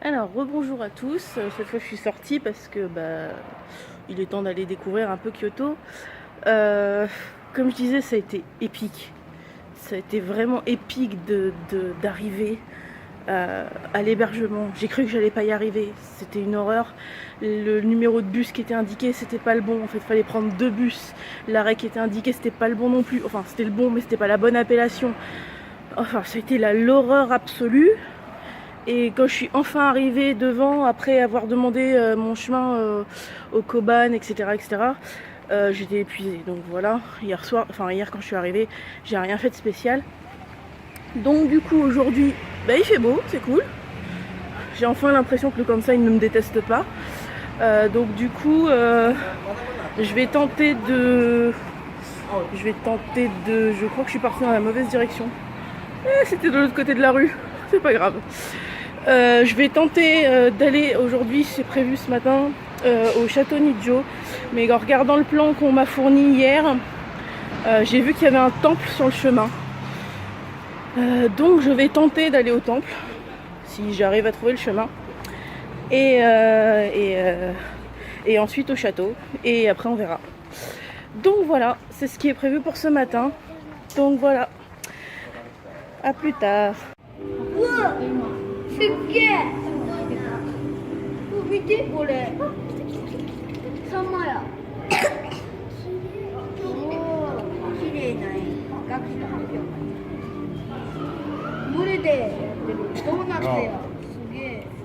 Alors, rebonjour à tous. Cette fois, je suis sortie parce que il est temps d'aller découvrir un peu Kyoto. Comme je disais, ça a été épique. Ça a été vraiment épique d'arriver à l'hébergement. J'ai cru que j'allais pas y arriver. C'était une horreur. Le numéro de bus qui était indiqué, c'était pas le bon. En fait, il fallait prendre 2 bus. L'arrêt qui était indiqué, c'était pas le bon non plus. Enfin, c'était le bon, mais c'était pas la bonne appellation. Enfin, ça a été l'horreur absolue. Et quand je suis enfin arrivée devant, après avoir demandé mon chemin au Koban, etc., j'étais épuisée. Donc voilà, hier quand je suis arrivée, j'ai rien fait de spécial. Donc du coup aujourd'hui, il fait beau, c'est cool. J'ai enfin l'impression que le Kansai ne me déteste pas. Donc du coup, je vais tenter de... Je crois que je suis partie dans la mauvaise direction. C'était de l'autre côté de la rue, c'est pas grave. Je vais tenter d'aller aujourd'hui, c'est prévu ce matin, au château Nijo. Mais en regardant le plan qu'on m'a fourni hier, j'ai vu qu'il y avait un temple sur le chemin. Donc je vais tenter d'aller au temple, si j'arrive à trouver le chemin. Et ensuite au château. Et après on verra. Donc voilà, c'est ce qui est prévu pour ce matin. Donc voilà. À plus tard.見てこれサンマや綺麗な絵学習発表群れでどうなってやすげえこ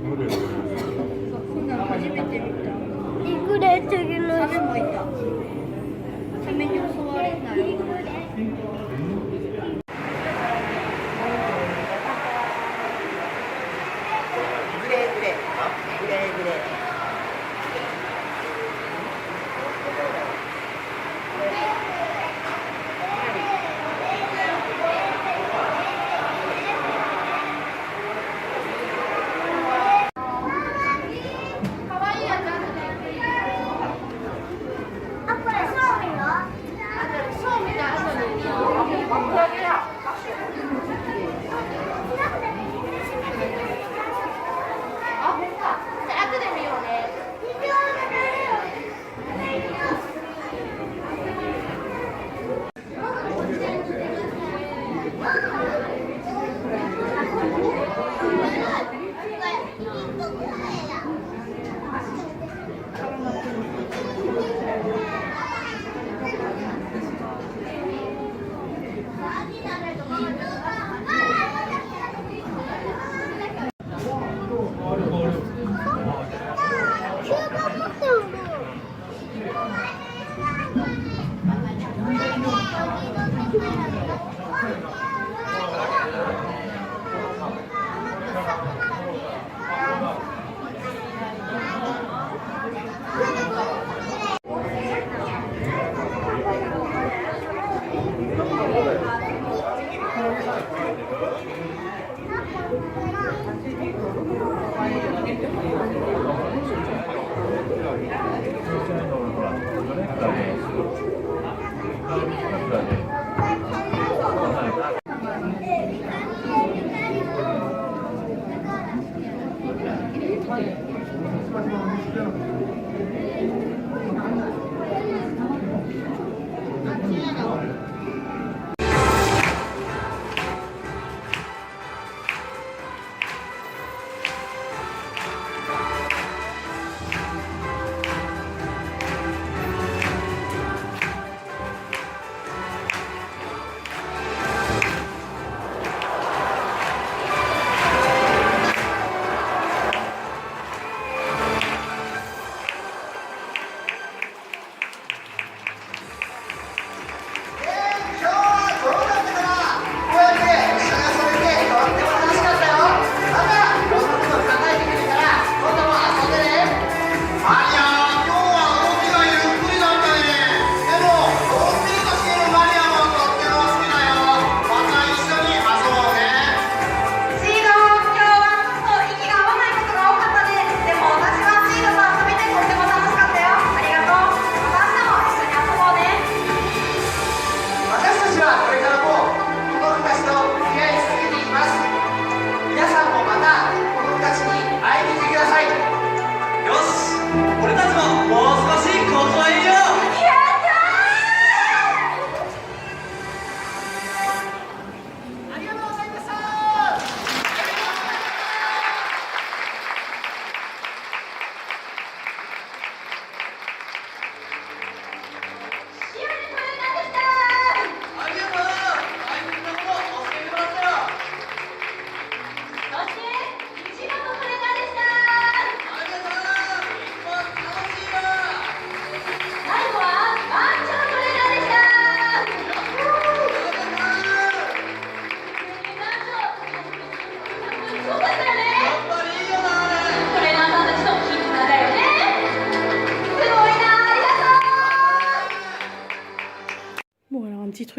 んなの初めて見たサメもいたサメに襲われない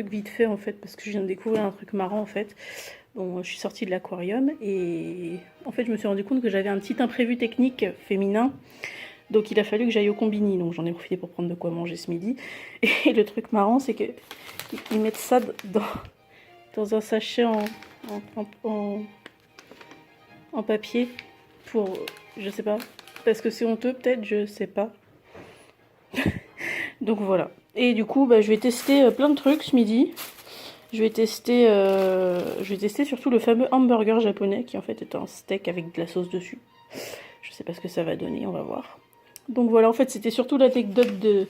truc vite fait en fait, parce que je viens de découvrir un truc marrant en fait. Bon, je suis sortie de l'aquarium et en fait je me suis rendu compte que j'avais un petit imprévu technique féminin. Donc il a fallu que j'aille au combini, donc j'en ai profité pour prendre de quoi manger ce midi. Et le truc marrant c'est que ils mettent ça dans un sachet en papier pour, je sais pas, parce que c'est honteux peut-être, je sais pas. Donc voilà. Et du coup bah, je vais tester plein de trucs ce midi. Je vais tester surtout le fameux hamburger japonais qui en fait est un steak avec de la sauce dessus. Je sais pas ce que ça va donner, on va voir. Donc voilà, en fait c'était surtout l'anecdote de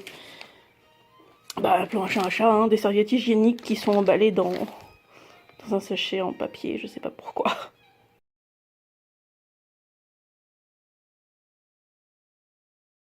plan achat, hein, des serviettes hygiéniques qui sont emballées dans un sachet en papier, je sais pas pourquoi.